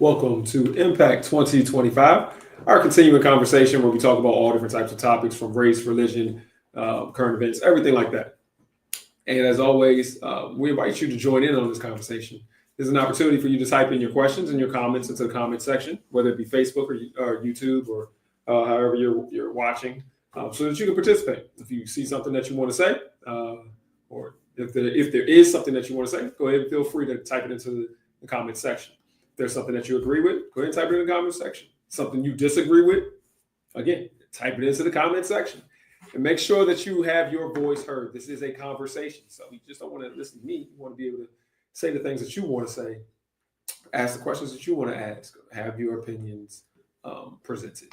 Welcome to Impact 2025, our continuing conversation where we talk about all different types of topics from race, religion, current events, everything like that. And as always, we invite you to join in on this conversation. There's an opportunity for you to type in your questions and your comments into the comment section, whether it be Facebook or YouTube or however you're watching, so that you can participate. If you see something that you want to say, or if there is something that you want to say, go ahead and feel free to type it into the comment section. If there's something that you agree with, go ahead and type it in the comment section. Something you disagree with, again, type it into the comment section. And make sure that you have your voice heard. This is a conversation. So you just don't want to listen to me. You want to be able to say the things that you want to say, ask the questions that you want to ask, have your opinions presented.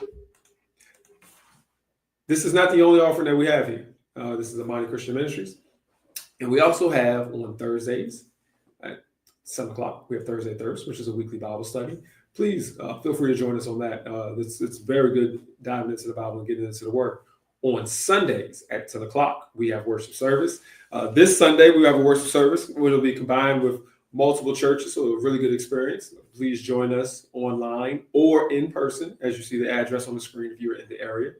This is not the only offering that we have here. This is Amani Christian Ministries. And we also have on Thursdays at 7 o'clock, we have Thursday Thirst, which is a weekly Bible study. Please feel free to join us on that. It's very good diving into the Bible and getting into the Word. On Sundays at 10 o'clock, we have worship service. This Sunday, we have a worship service, which will be combined with multiple churches, so a really good experience. Please join us online or in person, as you see the address on the screen if you're in the area.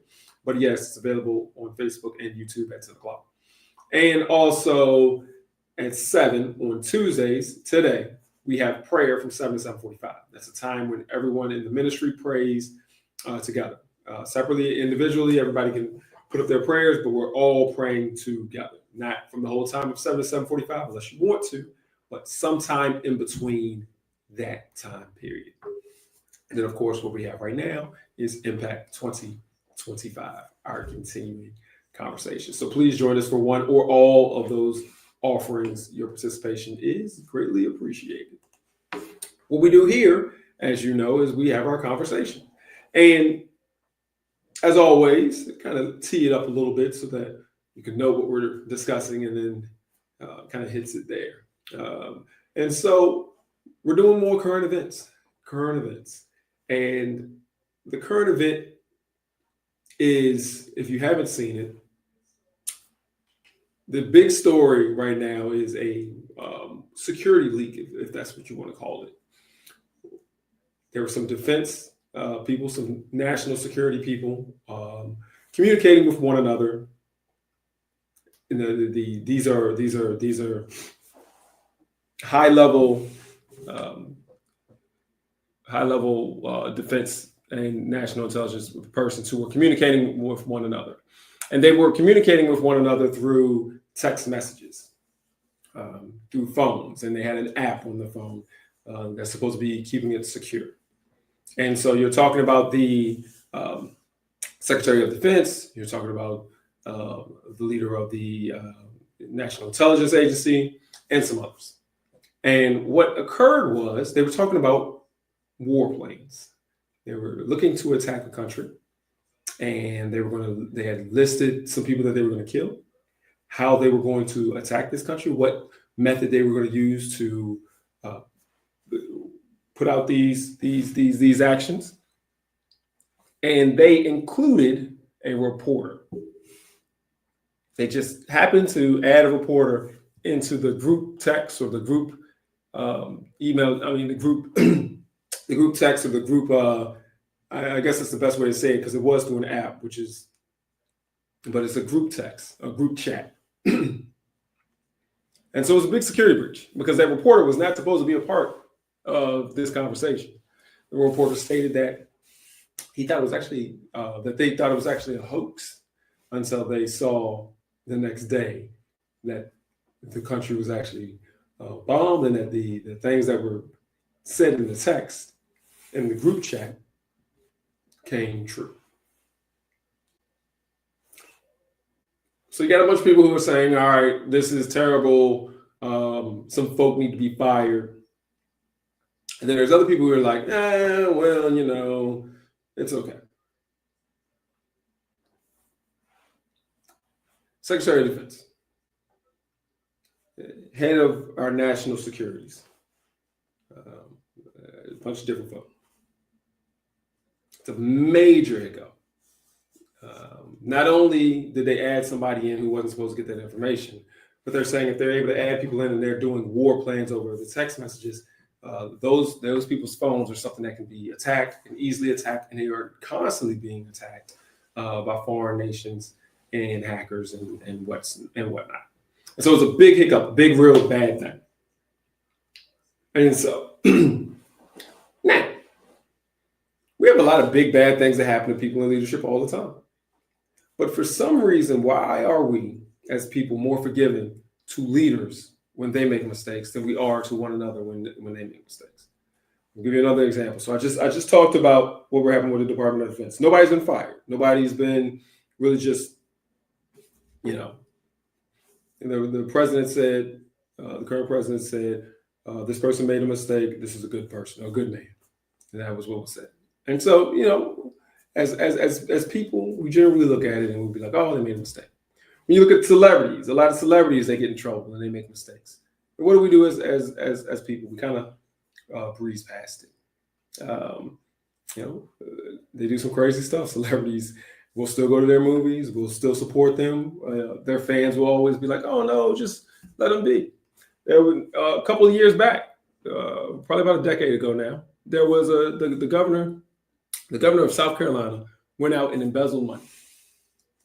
But yes, it's available on Facebook and YouTube at 10 o'clock. And also at 7 on Tuesdays, today, we have prayer from 7 to 7:45. That's a time when everyone in the ministry prays together. Separately, individually, everybody can put up their prayers, but we're all praying together. Not from the whole time of 7 to 7:45, unless you want to, but sometime in between that time period. And then, of course, what we have right now is Impact 2025, our continuing conversation. So please join us for one or all of those offerings. Your participation is greatly appreciated. What we do here, as you know, is we have our conversation. And as always, kind of tee it up a little bit so that you can know what we're discussing and then kind of hits it there. And so we're doing more current events. And the current event is, if you haven't seen it, the big story right now is a security leak, if that's what you want to call it. There were some defense people, some national security people communicating with one another. These are high level defense and national intelligence persons who were communicating with one another, and they were communicating with one another through text messages, through phones, and they had an app on the phone that's supposed to be keeping it secure. And so you're talking about the Secretary of Defense, you're talking about the leader of the National Intelligence Agency, and some others. And what occurred was they were talking about warplanes. They were looking to attack a country, and they had listed some people that they were going to kill, how they were going to attack this country, what method they were going to use to put out these actions. And they included a reporter. They just happened to add a reporter into the group text or the group email. I mean, the group the group text or the group. I guess that's the best way to say it, because it was through an app, but it's a group text, a group chat. And so it was a big security breach because that reporter was not supposed to be a part of this conversation. The reporter stated that he thought it was actually that they thought it was actually a hoax until they saw the next day that the country was actually bombed, and that the things that were said in the text in the group chat came true. So you got a bunch of people who are saying, all right, this is terrible. Some folk need to be fired. And then there's other people who are like, well, it's okay. Secretary of Defense, head of our national securities, a bunch of different folks. It's a major hiccup. Not only did they add somebody in who wasn't supposed to get that information, but they're saying if they're able to add people in and they're doing war plans over the text messages, those people's phones are something that can be attacked and easily attacked, and they are constantly being attacked by foreign nations and hackers and whatnot. And so it's a big hiccup, big, real bad thing. And so now we have a lot of big bad things that happen to people in leadership all the time. But for some reason, why are we as people more forgiving to leaders when they make mistakes than we are to one another when they make mistakes? I'll give you another example. So I just talked about what we're having with the Department of Defense. Nobody's been fired. Nobody's been really just, the president said, the current president said, this person made a mistake. This is a good person, a good man. And that was what was said. And so, as people, we generally look at it and we'll be like, oh, they made a mistake. When you look at celebrities, a lot of celebrities, they get in trouble and they make mistakes. And what do we do as people? We kind of breeze past it. They do some crazy stuff. Celebrities will still go to their movies. We'll still support them. Their fans will always be like, oh, no, just let them be. There was a couple of years back, probably about a decade ago now, there was the governor of South Carolina went out and embezzled money.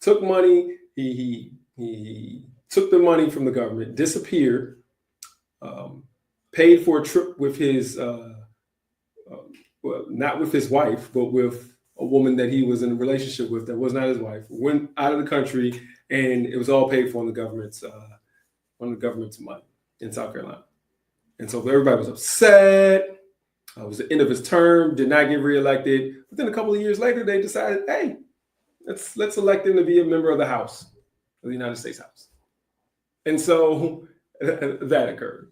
Took money, he took the money from the government, disappeared, paid for a trip with his, not with his wife, but with a woman that he was in a relationship with that was not his wife, went out of the country, and it was all paid for on the government's money in South Carolina. And so everybody was upset. It was the end of his term, did not get reelected. But then a couple of years later, they decided, hey, let's elect him to be a member of the House, of the United States House. And so that occurred.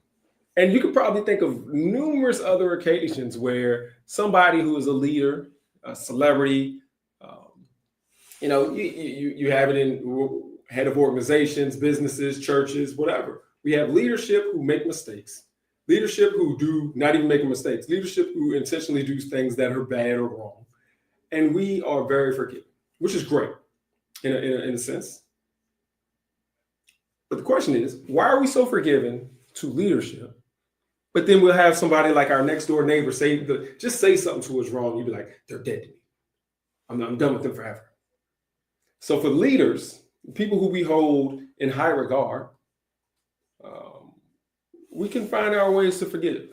And you could probably think of numerous other occasions where somebody who is a leader, a celebrity, you have it in head of organizations, businesses, churches, whatever. We have leadership who make mistakes. Leadership who do not even make mistakes. Leadership who intentionally do things that are bad or wrong. And we are very forgiving, which is great in a sense. But the question is, why are we so forgiving to leadership? But then we'll have somebody like our next door neighbor just say something to us wrong. You'd be like, they're dead to me. I'm done with them forever. So for leaders, people who we hold in high regard, we can find our ways to forgive.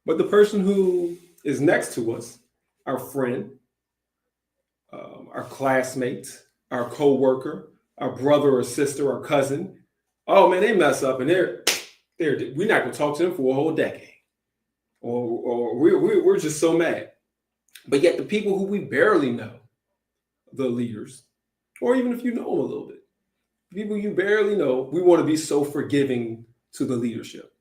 But the person who is next to us, our friend, our classmate, our co-worker, our brother or sister or cousin, oh man, they mess up and we're not going to talk to them for a whole decade. Or we're just so mad. But yet the people who we barely know, the leaders, or even if you know them a little bit, people you barely know, we want to be so forgiving to the leadership.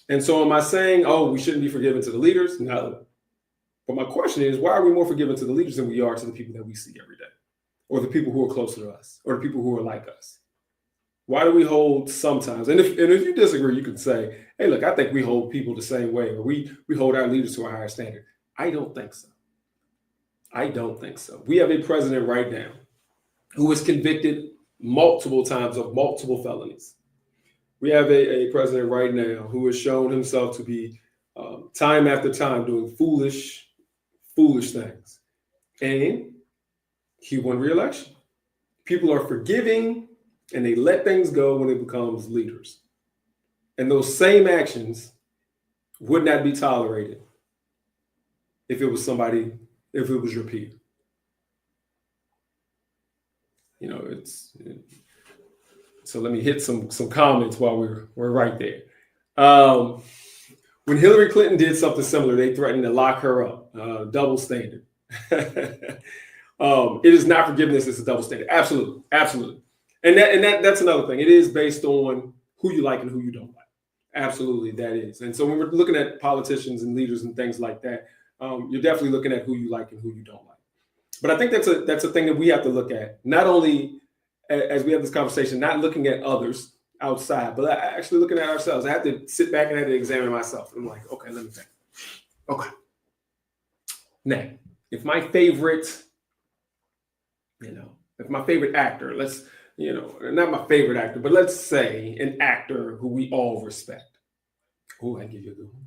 And so am I saying, oh, we shouldn't be forgiving to the leaders? No. But my question is, why are we more forgiving to the leaders than we are to the people that we see every day? Or the people who are closer to us? Or the people who are like us? Why do we hold sometimes? And if you disagree, you can say, hey, look, I think we hold people the same way, or we hold our leaders to a higher standard. I don't think so. I don't think so. We have a president right now who is convicted multiple times of multiple felonies. We have a president right now who has shown himself to be time after time doing foolish things. And he won re-election. People are forgiving and they let things go when it becomes leaders. And those same actions would not be tolerated if it was your peer. So let me hit some comments while we're right there. When Hillary Clinton did something similar, they threatened to lock her up. Double standard. It is not forgiveness; it's a double standard. Absolutely, absolutely. And that's another thing. It is based on who you like and who you don't like. Absolutely, that is. And so when we're looking at politicians and leaders and things like that, you're definitely looking at who you like and who you don't like. But I think that's a thing that we have to look at, not only as we have this conversation, not looking at others outside, but actually looking at ourselves. I have to sit back and I have to examine myself. I'm like, okay, let me think. Okay. Now, if my favorite actor, not my favorite actor, but let's say an actor who we all respect. Oh, I give you a good one.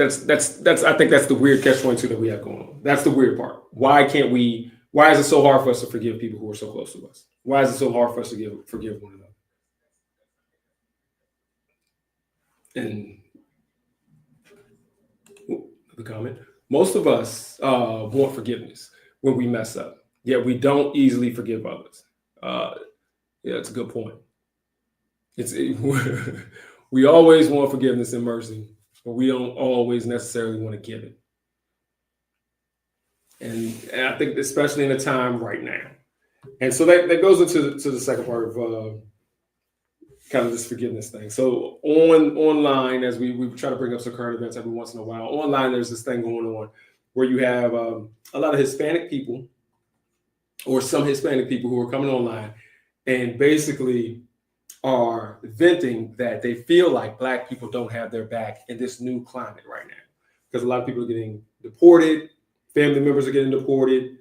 I think that's the weird catch-22 that we have going on. That's the weird part. Why is it so hard for us to forgive people who are so close to us? Why is it so hard for us to forgive one another? And the comment, most of us want forgiveness when we mess up, yet we don't easily forgive others. Yeah, that's a good point. We always want forgiveness and mercy, but we don't always necessarily want to give it. And I think especially in a time right now. And so that goes into the second part of kind of this forgiveness thing. So online, as we try to bring up some current events every once in a while, online there's this thing going on where you have a lot of Hispanic people or some Hispanic people who are coming online and basically are venting that they feel like Black people don't have their back in this new climate right now. Because a lot of people are getting deported, family members are getting deported,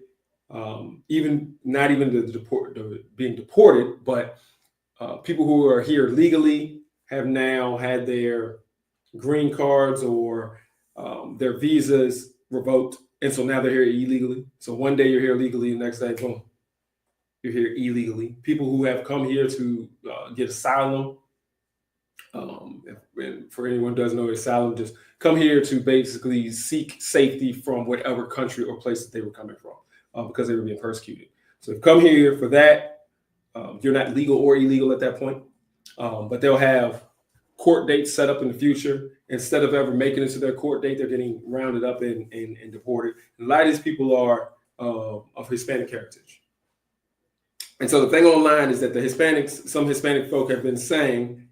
even not even the being deported, but people who are here legally have now had their green cards or their visas revoked. And so now they're here illegally. So one day you're here legally, the next day, boom, you're here illegally. People who have come here to get asylum, and for anyone who doesn't know, asylum just come here to basically seek safety from whatever country or place that they were coming from because they were being persecuted. So if come here for that, you're not legal or illegal at that point, but they'll have court dates set up in the future. Instead of ever making it to their court date, they're getting rounded up and deported. And a lot of these people are of Hispanic heritage. And so the thing online is that some Hispanic folk have been saying,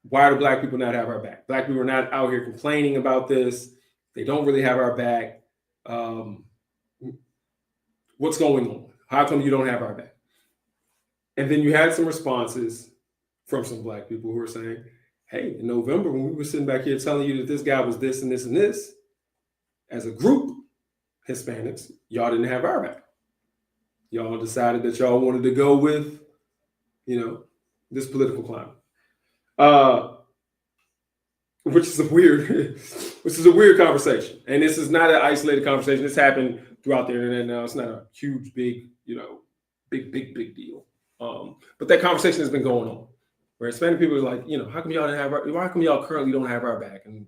why do Black people not have our back? Black people are not out here complaining about this. They don't really have our back. What's going on? How come you don't have our back? And then you had some responses from some Black people who were saying, hey, in November, when we were sitting back here telling you that this guy was this and this and this, as a group, Hispanics, y'all didn't have our back. Y'all decided that y'all wanted to go with, this political climate, which is a weird conversation. And this is not an isolated conversation. This happened throughout the internet now. It's not a huge, big deal. But that conversation has been going on, where Hispanic people are like, how come y'all didn't have why come y'all currently don't have our back? And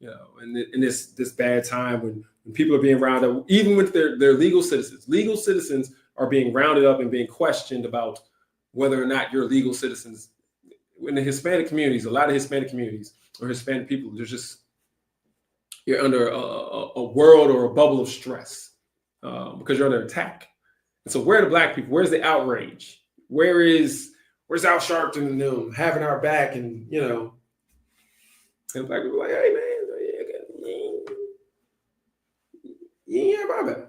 in this bad time when people are being rounded up, even with their legal citizens are being rounded up and being questioned about whether or not you're legal citizens. In the Hispanic communities, a lot of Hispanic communities or Hispanic people, you're under a world or a bubble of stress because you're under attack. And so where are the Black people? Where's the outrage? Where's Al Sharpton and them having our back? And and Black people are like, hey man, you ain't have our back.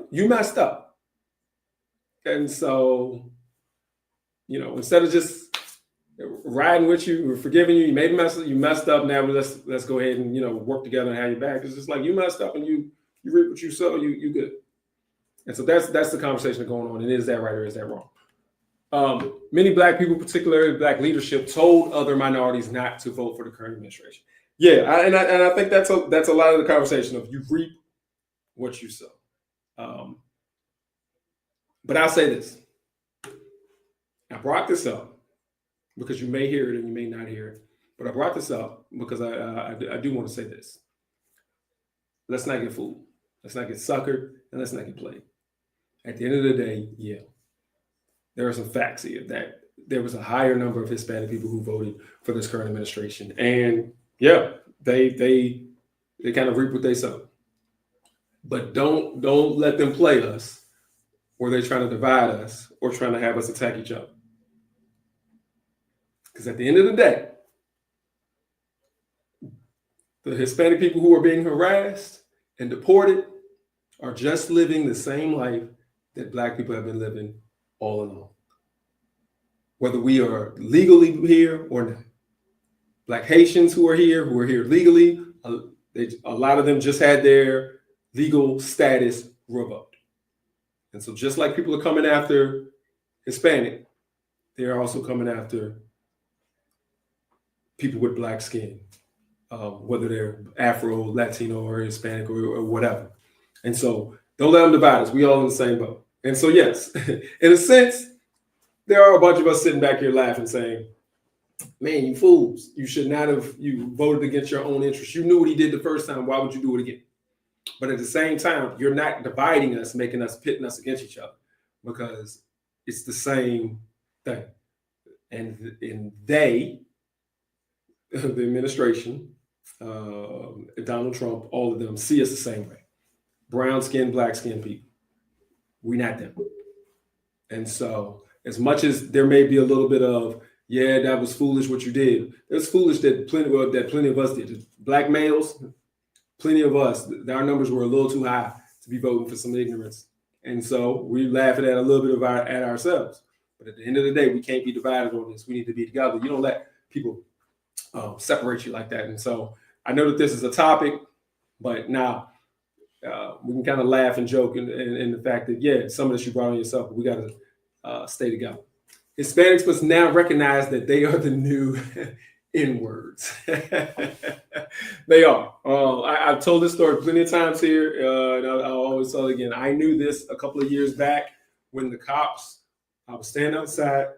You messed up. And so, instead of just riding with you or forgiving you, maybe you messed up. Now let's go ahead and work together and have your back. It's just like you messed up and you reap what you sow. You good. And so that's the conversation going on. And is that right or is that wrong? Many Black people, particularly Black leadership, told other minorities not to vote for the current administration. Yeah, and I think that's a lot of the conversation of you reap what you sow. But I'll say this. I brought this up because you may hear it and you may not hear it. But I brought this up because I do want to say this. Let's not get fooled. Let's not get suckered, and let's not get played. At the end of the day, yeah, there are some facts here that there was a higher number of Hispanic people who voted for this current administration. And yeah, they kind of reap what they sow. But don't let them play us, or they're trying to divide us or trying to have us attack each other. Because at the end of the day, the Hispanic people who are being harassed and deported are just living the same life that Black people have been living all along. Whether we are legally here or not. Black Haitians who are here legally, a lot of them just had their legal status revoked. And so just like people are coming after Hispanic, they're also coming after people with black skin, whether they're Afro, Latino, or Hispanic, or whatever. And so don't let them divide us. We all in the same boat. And so, yes, in a sense, there are a bunch of us sitting back here laughing, saying, man, you fools. You should not have, you voted against your own interests. You knew what he did the first time. Why would you do it again? But at the same time, you're not dividing us, making us, pitting us against each other, because it's the same thing. And they, the administration, Donald Trump, all of them see us the same way. Brown skin, black skin people. We're not them. And so as much as there may be a little bit of, yeah, that was foolish what you did. It's foolish that plenty of us did. Black males, plenty of us, our numbers were a little too high to be voting for some ignorance. And so we laugh at a little bit of at ourselves. But at the end of the day, we can't be divided on this. We need to be together. You don't let people separate you like that. And so I know that this is a topic, but now we can kind of laugh and joke in the fact that, yeah, some of this you brought on yourself, but we got to stay together. Hispanics must now recognize that they are the new N-words. They are. I've told this story plenty of times here, and I'll always tell it again. I knew this a couple of years back when the cops, I was standing outside,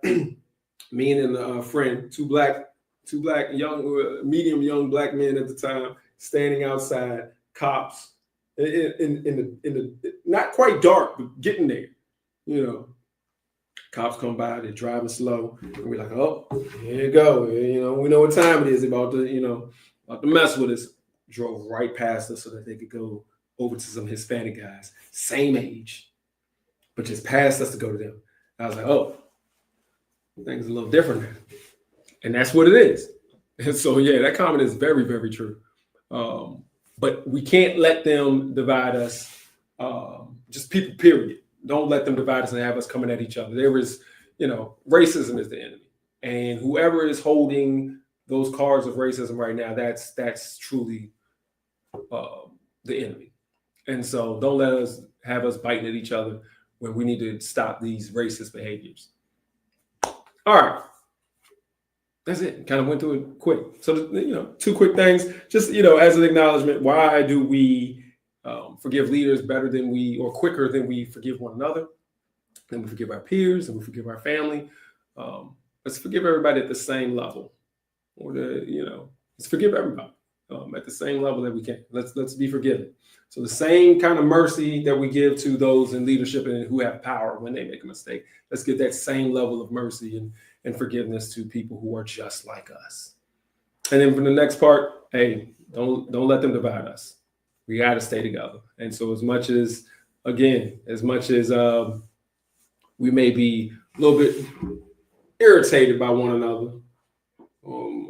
me and a friend, two black young, medium young black men at the time, standing outside, cops, in the not quite dark, but getting there, you know. Cops come by, they're driving slow, and we're like, oh, here you go. You know, we know what time it is, about to mess with us. Drove right past us so that they could go over to some Hispanic guys, same age, but just passed us to go to them. I was like, oh, things a little different now. And that's what it is. And so, yeah, that comment is very, very true. But we can't let them divide us, just people, period. Don't let them divide us and have us coming at each other. There is, racism is the enemy. And whoever is holding those cards of racism right now, that's truly the enemy. And so don't let us have us biting at each other when we need to stop these racist behaviors. All right. That's it. Kind of went through it quick. So, two quick things, just, as an acknowledgement, why do we forgive leaders better than or quicker than we forgive one another, then we forgive our peers, and we forgive our family. Let's forgive everybody at the same level, or let's forgive everybody at the same level that we can. Let's be forgiven. So the same kind of mercy that we give to those in leadership and who have power when they make a mistake, let's give that same level of mercy and forgiveness to people who are just like us. And then for the next part, hey, don't let them divide us. We got to stay together. And so as much as we may be a little bit irritated by one another,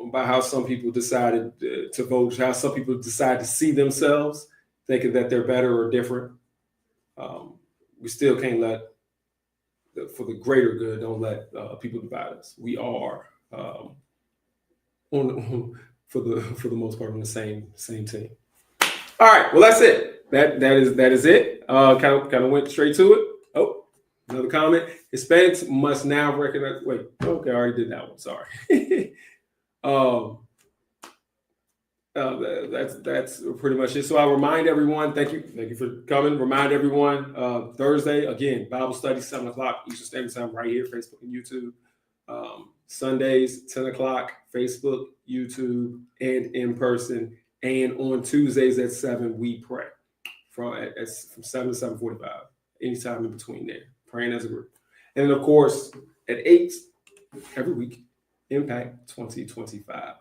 about how some people decided to vote, how some people decide to see themselves, thinking that they're better or different, we still can't for the greater good, don't let people divide us. We are, for the most part, on the same team. All right, well, that's it. That is it. Kind of went straight to it. Oh, another comment. Hispanics must now recognize. Wait, okay, I already did that one. Sorry. That's pretty much it. So I'll remind everyone. Thank you for coming. Remind everyone. Thursday again, Bible study 7:00 Eastern Standard Time, right here, Facebook and YouTube. Sundays 10 o'clock, Facebook, YouTube, and in person. And on Tuesdays at 7, we pray from 7 to 7:45, anytime in between there, praying as a group. And of course, at 8 every week, Impact 2025.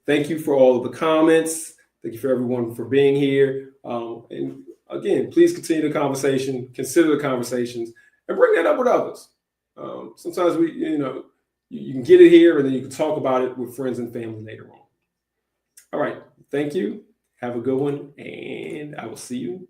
Thank you for all of the comments. Thank you for everyone for being here. And again, please continue the conversation, consider the conversations, and bring that up with others. Sometimes you can get it here, and then you can talk about it with friends and family later on. All right. Thank you. Have a good one, and I will see you.